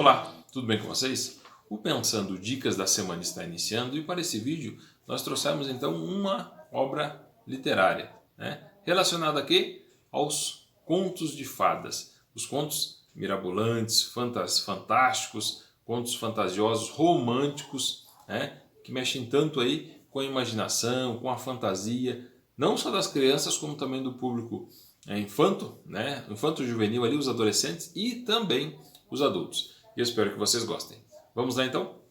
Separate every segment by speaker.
Speaker 1: Olá, tudo bem com vocês? O Pensando Dicas da Semana está iniciando e para esse vídeo nós trouxemos então uma obra literária, relacionada aqui aos contos de fadas, os contos mirabolantes, fantásticos, contos fantasiosos, românticos, que mexem tanto aí com a imaginação, com a fantasia, não só das crianças como também do público infanto-juvenil ali, os adolescentes e também os adultos. E eu espero que vocês gostem. Vamos lá então?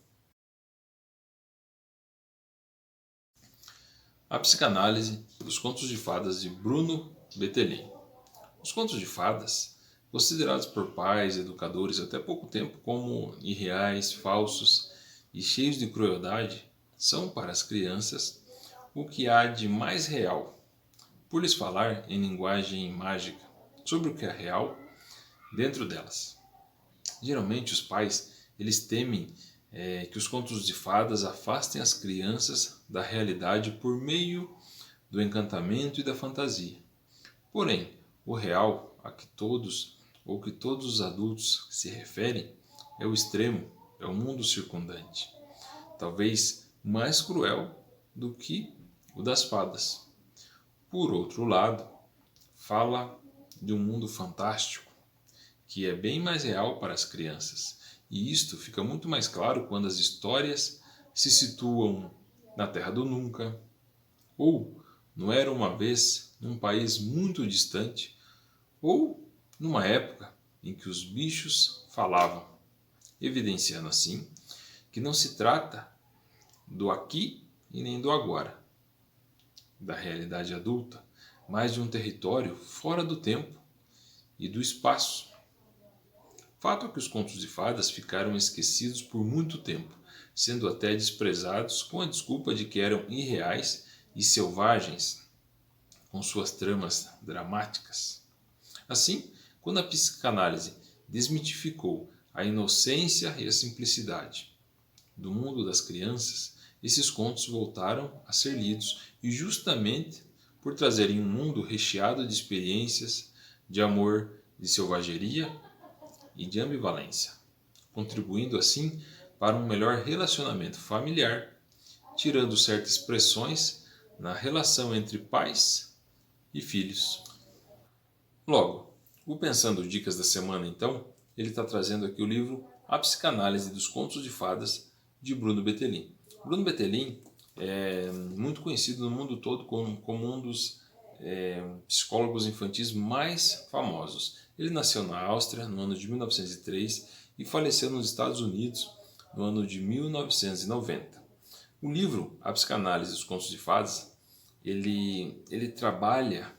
Speaker 1: A psicanálise dos contos de fadas de Bruno Bettelin. Os contos de fadas, considerados por pais e educadores até pouco tempo como irreais, falsos e cheios de crueldade, são para as crianças o que há de mais real, por lhes falar em linguagem mágica sobre o que é real dentro delas. Geralmente os pais eles temem que os contos de fadas afastem as crianças da realidade por meio do encantamento e da fantasia. Porém, o real a que todos ou que todos os adultos se referem é o extremo, é o mundo circundante, talvez mais cruel do que o das fadas. Por outro lado, fala de um mundo fantástico que é bem mais real para as crianças. E isto fica muito mais claro quando as histórias se situam na Terra do Nunca, ou no Era uma Vez, num país muito distante, ou numa época em que os bichos falavam, evidenciando assim que não se trata do aqui e nem do agora, da realidade adulta, mas de um território fora do tempo e do espaço. Fato é que os contos de fadas ficaram esquecidos por muito tempo, sendo até desprezados com a desculpa de que eram irreais e selvagens, com suas tramas dramáticas. Assim, quando a psicanálise desmitificou a inocência e a simplicidade do mundo das crianças, esses contos voltaram a ser lidos, e justamente por trazerem um mundo recheado de experiências, de amor, de selvageria e de ambivalência, contribuindo assim para um melhor relacionamento familiar, tirando certas pressões na relação entre pais e filhos. Logo, o Pensando Dicas da Semana, então, ele está trazendo aqui o livro A Psicanálise dos Contos de Fadas, de Bruno Bettelin. Bruno Bettelin é muito conhecido no mundo todo como um dos psicólogos infantis mais famosos. Ele nasceu na Áustria no ano de 1903 e faleceu nos Estados Unidos no ano de 1990. O livro A Psicanálise dos Contos de Fadas, ele trabalha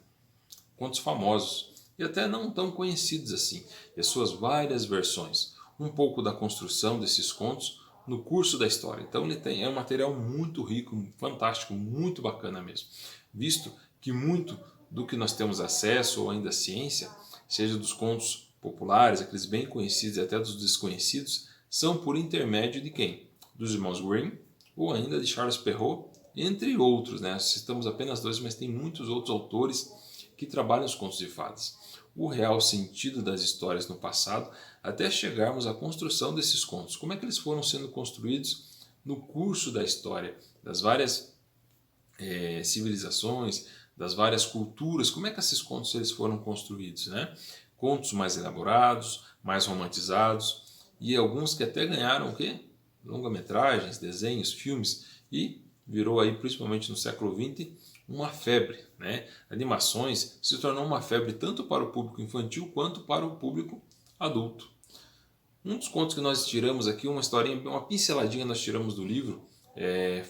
Speaker 1: contos famosos e até não tão conhecidos assim, e as suas várias versões, um pouco da construção desses contos no curso da história. Então é um material muito rico, fantástico, muito bacana mesmo, visto que muito do que nós temos acesso, ou ainda ciência, seja dos contos populares, aqueles bem conhecidos e até dos desconhecidos, são por intermédio de quem? Dos irmãos Grimm, ou ainda de Charles Perrault, entre outros. Citamos apenas dois, mas tem muitos outros autores que trabalham os contos de fadas. O real sentido das histórias no passado, até chegarmos à construção desses contos. Como é que eles foram sendo construídos no curso da história, das várias civilizações, das várias culturas, como é que esses contos eles foram construídos, Contos mais elaborados, mais romantizados, e alguns que até ganharam o quê? Longa-metragens, desenhos, filmes, e virou aí, principalmente no século XX, uma febre. Animações se tornou uma febre tanto para o público infantil quanto para o público adulto. Um dos contos que nós tiramos aqui, uma historinha, uma pinceladinha nós tiramos do livro,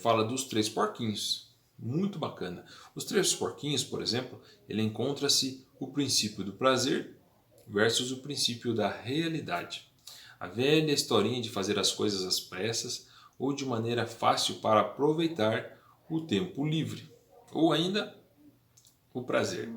Speaker 1: fala dos Três Porquinhos. Muito bacana. Os Três Porquinhos, por exemplo, ele encontra-se o princípio do prazer versus o princípio da realidade. A velha historinha de fazer as coisas às pressas ou de maneira fácil para aproveitar o tempo livre, ou ainda o prazer.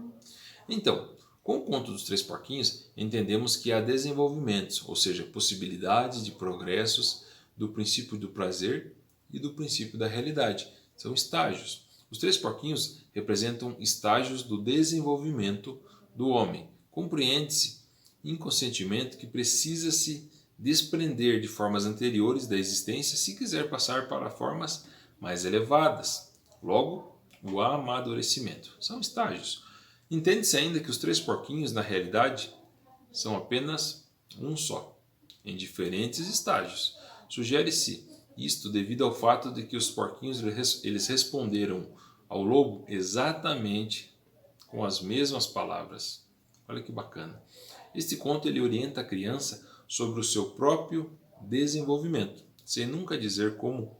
Speaker 1: Então, com o conto dos Três Porquinhos, entendemos que há desenvolvimentos, ou seja, possibilidades de progressos do princípio do prazer e do princípio da realidade. São estágios. Os Três Porquinhos representam estágios do desenvolvimento do homem. Compreende-se inconscientemente que precisa-se desprender de formas anteriores da existência se quiser passar para formas mais elevadas. Logo, o amadurecimento. São estágios. Entende-se ainda que os 3 porquinhos, na realidade, são apenas um só, em diferentes estágios. Sugere-se isto devido ao fato de que os porquinhos eles responderam ao lobo exatamente com as mesmas palavras. Olha que bacana. Este conto ele orienta a criança sobre o seu próprio desenvolvimento, sem nunca dizer como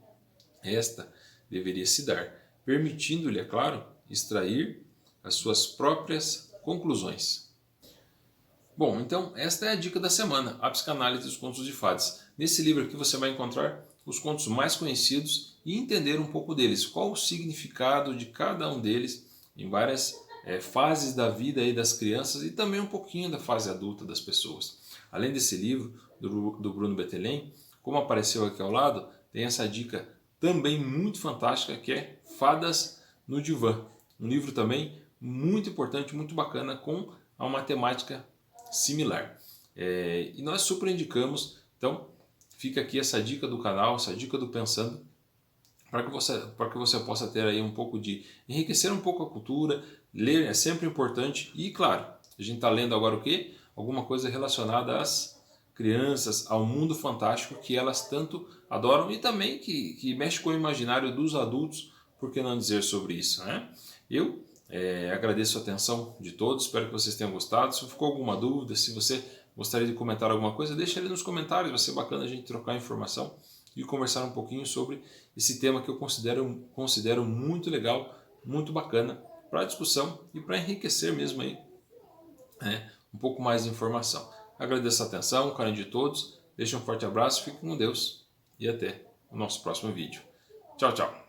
Speaker 1: esta deveria se dar, permitindo-lhe, é claro, extrair as suas próprias conclusões. Bom, então esta é a dica da semana, a psicanálise dos contos de fadas. Nesse livro aqui você vai encontrar os contos mais conhecidos e entender um pouco deles, qual o significado de cada um deles em várias fases da vida aí das crianças e também um pouquinho da fase adulta das pessoas. Além desse livro do Bruno Bettelem, como apareceu aqui ao lado, tem essa dica também muito fantástica que é Fadas no Divã. Um livro também muito importante, muito bacana, com uma temática similar. E nós super indicamos, então fica aqui essa dica do canal, essa dica do Pensando, para que você possa ter aí um pouco de enriquecer um pouco a cultura. Ler é sempre importante e, claro, a gente está lendo agora o quê? Alguma coisa relacionada às crianças, ao mundo fantástico que elas tanto adoram e também que mexe com o imaginário dos adultos, por que não dizer sobre isso, né? Eu agradeço a atenção de todos, espero que vocês tenham gostado. Se ficou alguma dúvida, se você gostaria de comentar alguma coisa, deixa ali nos comentários, vai ser bacana a gente trocar informação e conversar um pouquinho sobre esse tema que eu considero muito legal, muito bacana para a discussão e para enriquecer mesmo aí, um pouco mais de informação. Agradeço a atenção, o carinho de todos, deixo um forte abraço, fique com Deus e até o nosso próximo vídeo. Tchau, tchau!